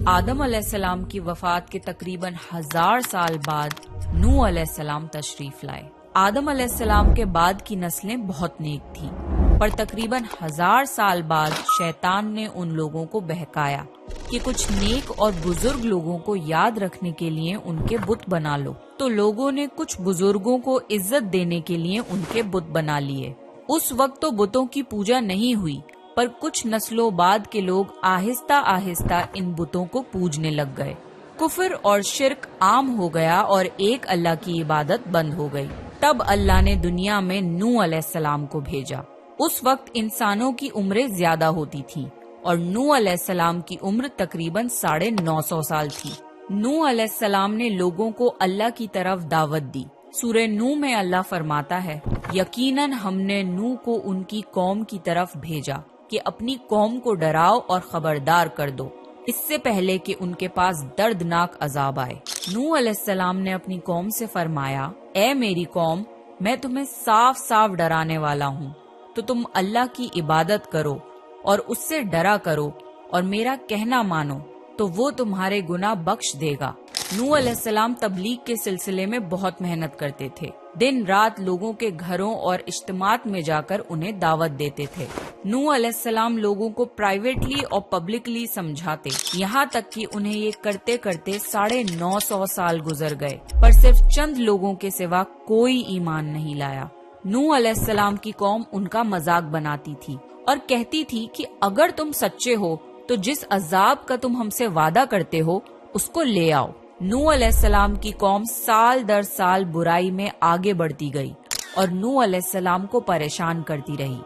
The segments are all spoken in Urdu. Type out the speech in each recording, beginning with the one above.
آدم علیہ السلام کی وفات کے تقریباً 1000 سال بعد نوح علیہ السلام تشریف لائے۔ آدم علیہ السلام کے بعد کی نسلیں بہت نیک تھیں، پر تقریباً 1000 سال بعد شیطان نے ان لوگوں کو بہکایا کہ کچھ نیک اور بزرگ لوگوں کو یاد رکھنے کے لیے ان کے بت بنا لو، تو لوگوں نے کچھ بزرگوں کو عزت دینے کے لیے ان کے بت بنا لیے۔ اس وقت تو بتوں کی پوجا نہیں ہوئی، پر کچھ نسلوں بعد کے لوگ آہستہ آہستہ ان بتوں کو پوجنے لگ گئے۔ کفر اور شرک عام ہو گیا اور ایک اللہ کی عبادت بند ہو گئی۔ تب اللہ نے دنیا میں نوح علیہ السلام کو بھیجا۔ اس وقت انسانوں کی عمریں زیادہ ہوتی تھیں اور نوح علیہ السلام کی عمر تقریباً 950 سال تھی۔ نوح علیہ السلام نے لوگوں کو اللہ کی طرف دعوت دی۔ سورہ نوح میں اللہ فرماتا ہے، یقیناً ہم نے نوح کو ان کی قوم کی طرف بھیجا کہ اپنی قوم کو ڈراؤ اور خبردار کر دو، اس سے پہلے کہ ان کے پاس دردناک عذاب آئے۔ نوح علیہ السلام نے اپنی قوم سے فرمایا، اے میری قوم، میں تمہیں صاف صاف ڈرانے والا ہوں، تو تم اللہ کی عبادت کرو اور اس سے ڈرا کرو اور میرا کہنا مانو، تو وہ تمہارے گناہ بخش دے گا۔ نوح علیہ السلام تبلیغ کے سلسلے میں بہت محنت کرتے تھے، دن رات لوگوں کے گھروں اور اجتماعات میں جا کر انہیں دعوت دیتے تھے۔ نوح علیہ السلام لوگوں کو پرائیویٹلی اور پبلکلی سمجھاتے، یہاں تک کہ انہیں یہ کرتے کرتے 950 سال گزر گئے، پر صرف چند لوگوں کے سوا کوئی ایمان نہیں لایا۔ نوح علیہ السلام کی قوم ان کا مذاق بناتی تھی اور کہتی تھی کہ اگر تم سچے ہو تو جس عذاب کا تم ہم سے وعدہ کرتے ہو اس کو لے آؤ۔ نوح علیہ السلام کی قوم سال در سال برائی میں آگے بڑھتی گئی اور نوح علیہ السلام کو پریشان کرتی رہی،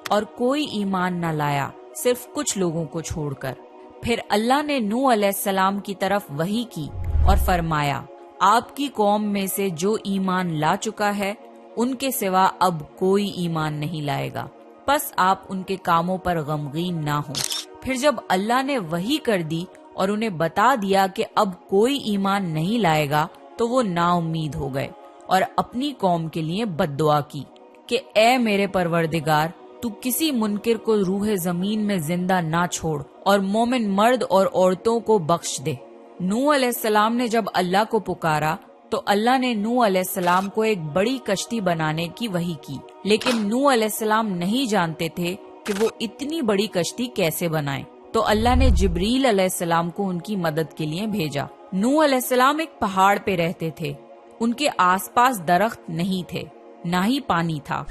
اور کوئی ایمان نہ لایا صرف کچھ لوگوں کو چھوڑ کر۔ پھر اللہ نے نوح علیہ السلام کی طرف وحی کی اور فرمایا، آپ کی قوم میں سے جو ایمان لا چکا ہے ان کے سوا اب کوئی ایمان نہیں لائے گا، پس آپ ان کے کاموں پر غمگین نہ ہوں۔ پھر جب اللہ نے وحی کر دی اور انہیں بتا دیا کہ اب کوئی ایمان نہیں لائے گا، تو وہ نا امید ہو گئے اور اپنی قوم کے لیے بد دعا کی کہ اے میرے پروردگار، تو کسی منکر کو روح زمین میں زندہ نہ چھوڑ اور مومن مرد اور عورتوں کو بخش دے۔ نوح علیہ السلام نے جب اللہ کو پکارا تو اللہ نے نوح علیہ السلام کو ایک بڑی کشتی بنانے کی وحی کی، لیکن نوح علیہ السلام نہیں جانتے تھے کہ وہ اتنی بڑی کشتی کیسے بنائیں، تو اللہ نے جبریل علیہ السلام کو ان کی مدد کے لیے بھیجا۔ نوح علیہ السلام ایک پہاڑ پہ رہتے تھے، ان کے آس پاس درخت نہیں تھے، نہ ہی پانی تھا۔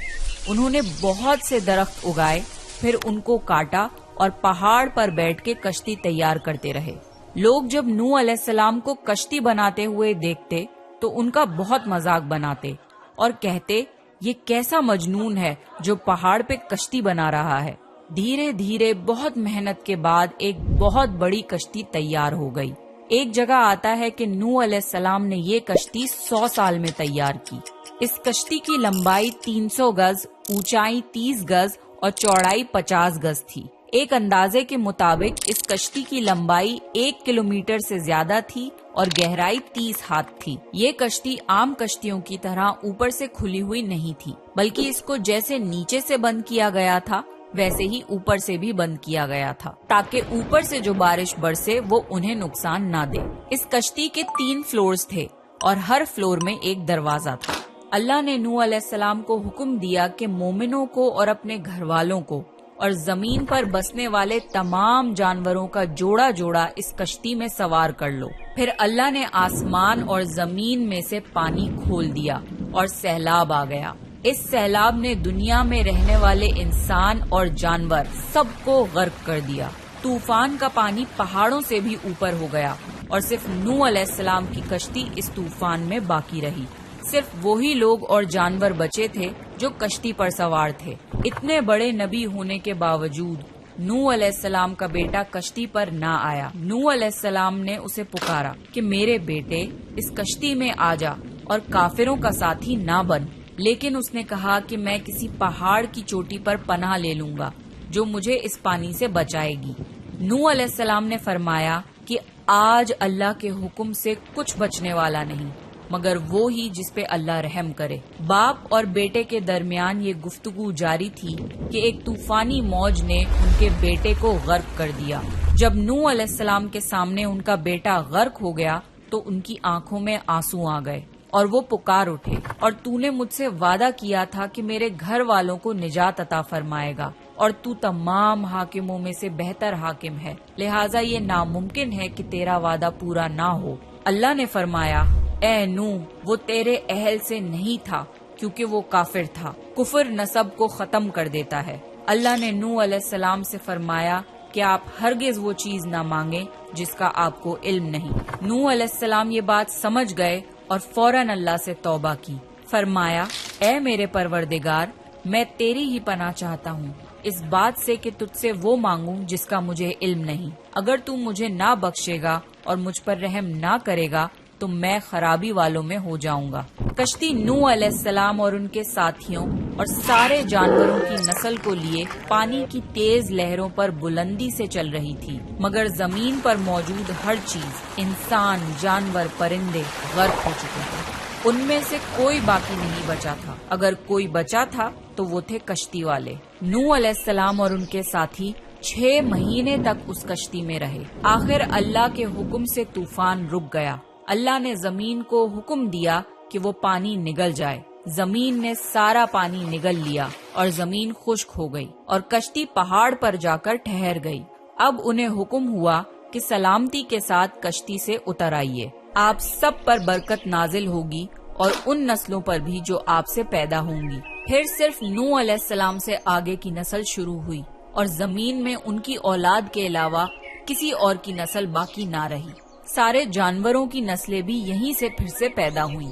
انہوں نے بہت سے درخت اگائے، پھر ان کو کاٹا اور پہاڑ پر بیٹھ کے کشتی تیار کرتے رہے۔ لوگ جب نوح علیہ السلام کو کشتی بناتے ہوئے دیکھتے تو ان کا بہت مذاق بناتے اور کہتے، یہ کیسا مجنون ہے جو پہاڑ پہ کشتی بنا رہا ہے۔ دھیرے دھیرے بہت محنت کے بعد ایک بہت بڑی کشتی تیار ہو گئی۔ ایک جگہ آتا ہے کہ نوح علیہ السلام نے یہ کشتی 100 سال میں تیار کی۔ اس کشتی کی لمبائی 300 گز، اونچائی 30 گز اور چوڑائی 50 گز تھی۔ ایک اندازے کے مطابق اس کشتی کی لمبائی 1 کلومیٹر سے زیادہ تھی اور گہرائی 30 ہاتھ تھی۔ یہ کشتی عام کشتیوں کی طرح اوپر سے کھلی ہوئی نہیں تھی، بلکہ اس کو جیسے نیچے سے بند کیا گیا تھا ویسے ہی اوپر سے بھی بند کیا گیا تھا، تاکہ اوپر سے جو بارش برسے وہ انہیں نقصان نہ دے۔ اس کشتی کے 3 فلورز تھے اور ہر فلور میں ایک دروازہ تھا۔ اللہ نے نوح علیہ السلام کو حکم دیا کہ مومنوں کو اور اپنے گھر والوں کو اور زمین پر بسنے والے تمام جانوروں کا جوڑا جوڑا اس کشتی میں سوار کر لو۔ پھر اللہ نے آسمان اور زمین میں سے پانی کھول دیا اور سیلاب آ گیا۔ اس سیلاب نے دنیا میں رہنے والے انسان اور جانور سب کو غرق کر دیا۔ طوفان کا پانی پہاڑوں سے بھی اوپر ہو گیا اور صرف نوح علیہ السلام کی کشتی اس طوفان میں باقی رہی۔ صرف وہی لوگ اور جانور بچے تھے جو کشتی پر سوار تھے۔ اتنے بڑے نبی ہونے کے باوجود نوح علیہ السلام کا بیٹا کشتی پر نہ آیا۔ نوح علیہ السلام نے اسے پکارا کہ میرے بیٹے اس کشتی میں آ جا اور کافروں کا ساتھی نہ بن، لیکن اس نے کہا کہ میں کسی پہاڑ کی چوٹی پر پناہ لے لوں گا جو مجھے اس پانی سے بچائے گی۔ نوح علیہ السلام نے فرمایا کہ آج اللہ کے حکم سے کچھ بچنے والا نہیں مگر وہ ہی جس پہ اللہ رحم کرے۔ باپ اور بیٹے کے درمیان یہ گفتگو جاری تھی کہ ایک طوفانی موج نے ان کے بیٹے کو غرق کر دیا، جب نوح علیہ السلام کے سامنے ان کا بیٹا غرق ہو گیا تو ان کی آنکھوں میں آنسو آ گئے اور وہ پکار اٹھے، اور تو نے مجھ سے وعدہ کیا تھا کہ میرے گھر والوں کو نجات عطا فرمائے گا، اور تو تمام حاکموں میں سے بہتر حاکم ہے، لہٰذا یہ ناممکن ہے کہ تیرا وعدہ پورا نہ ہو۔ اللہ نے فرمایا، اے نوح، وہ تیرے اہل سے نہیں تھا کیونکہ وہ کافر تھا۔ کفر نسب کو ختم کر دیتا ہے۔ اللہ نے نوح علیہ السلام سے فرمایا کہ آپ ہرگز وہ چیز نہ مانگیں جس کا آپ کو علم نہیں۔ نوح علیہ السلام یہ بات سمجھ گئے اور فوراً اللہ سے توبہ کی۔ فرمایا، اے میرے پروردگار، میں تیری ہی پناہ چاہتا ہوں اس بات سے کہ تجھ سے وہ مانگوں جس کا مجھے علم نہیں۔ اگر تو مجھے نہ بخشے گا اور مجھ پر رحم نہ کرے گا تو میں خرابی والوں میں ہو جاؤں گا۔ کشتی نوح علیہ السلام اور ان کے ساتھیوں اور سارے جانوروں کی نسل کو لیے پانی کی تیز لہروں پر بلندی سے چل رہی تھی، مگر زمین پر موجود ہر چیز، انسان، جانور، پرندے غرق ہو چکے تھے۔ ان میں سے کوئی باقی نہیں بچا تھا، اگر کوئی بچا تھا تو وہ تھے کشتی والے۔ نوح علیہ السلام اور ان کے ساتھی 6 مہینے تک اس کشتی میں رہے۔ آخر اللہ کے حکم سے طوفان رک گیا۔ اللہ نے زمین کو حکم دیا کہ وہ پانی نگل جائے۔ زمین نے سارا پانی نگل لیا اور زمین خشک ہو گئی اور کشتی پہاڑ پر جا کر ٹھہر گئی۔ اب انہیں حکم ہوا کہ سلامتی کے ساتھ کشتی سے اتر آئیے، آپ سب پر برکت نازل ہوگی اور ان نسلوں پر بھی جو آپ سے پیدا ہوں گی۔ پھر صرف نوح علیہ السلام سے آگے کی نسل شروع ہوئی اور زمین میں ان کی اولاد کے علاوہ کسی اور کی نسل باقی نہ رہی۔ سارے جانوروں کی نسلیں بھی یہیں سے پھر سے پیدا ہوئیں۔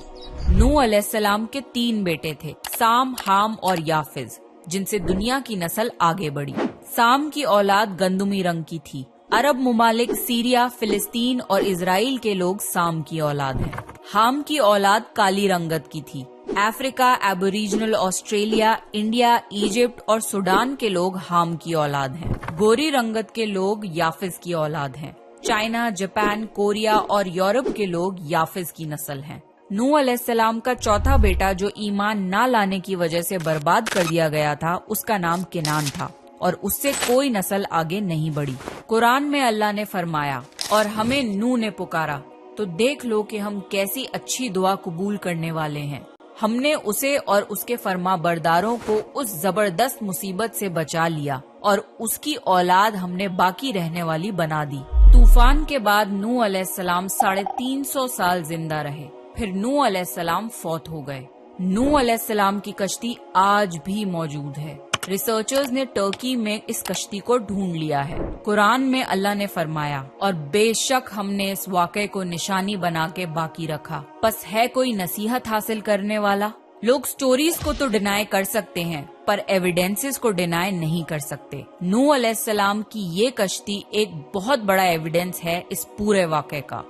نوح علیہ السلام کے 3 بیٹے تھے، سام، حام اور یافز، جن سے دنیا کی نسل آگے بڑھی۔ سام کی اولاد گندمی رنگ کی تھی۔ عرب ممالک سیریا، فلسطین اور اسرائیل کے لوگ سام کی اولاد ہیں۔ حام کی اولاد کالی رنگت کی تھی۔ افریقہ، ایبوریجنل آسٹریلیا، انڈیا، ایجپٹ اور سوڈان کے لوگ حام کی اولاد ہیں۔ گوری رنگت کے لوگ یافز کی اولاد ہیں۔ چائنا، جاپان، کوریا اور یورپ کے لوگ یافز کی نسل ہیں۔ نوح علیہ السلام کا چوتھا بیٹا جو ایمان نہ لانے کی وجہ سے برباد کر دیا گیا تھا، اس کا نام کنان تھا، اور اس سے کوئی نسل آگے نہیں بڑھی۔ قرآن میں اللہ نے فرمایا، اور ہمیں نوح نے پکارا تو دیکھ لو کہ ہم کیسی اچھی دعا قبول کرنے والے ہیں۔ ہم نے اسے اور اس کے فرما برداروں کو اس زبردست مصیبت سے بچا لیا اور اس کی اولاد ہم نے باقی رہنے والی بنا دی۔ طوفان کے بعد نوح علیہ السلام 350 سال زندہ رہے، پھر نوح علیہ السلام فوت ہو گئے۔ نوح علیہ السلام کی کشتی آج بھی موجود ہے۔ ریسرچرز نے ترکی میں اس کشتی کو ڈھونڈ لیا ہے۔ قرآن میں اللہ نے فرمایا، اور بے شک ہم نے اس واقعے کو نشانی بنا کے باقی رکھا، پس ہے کوئی نصیحت حاصل کرنے والا؟ لوگ سٹوریز کو تو ڈینائی کر سکتے ہیں پر ایویڈنسز کو ڈینائی نہیں کر سکتے۔ نوح علیہ السلام کی یہ کشتی ایک بہت بڑا ایویڈنس ہے اس پورے واقعے کا۔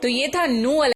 تو یہ تھا نوح علیہ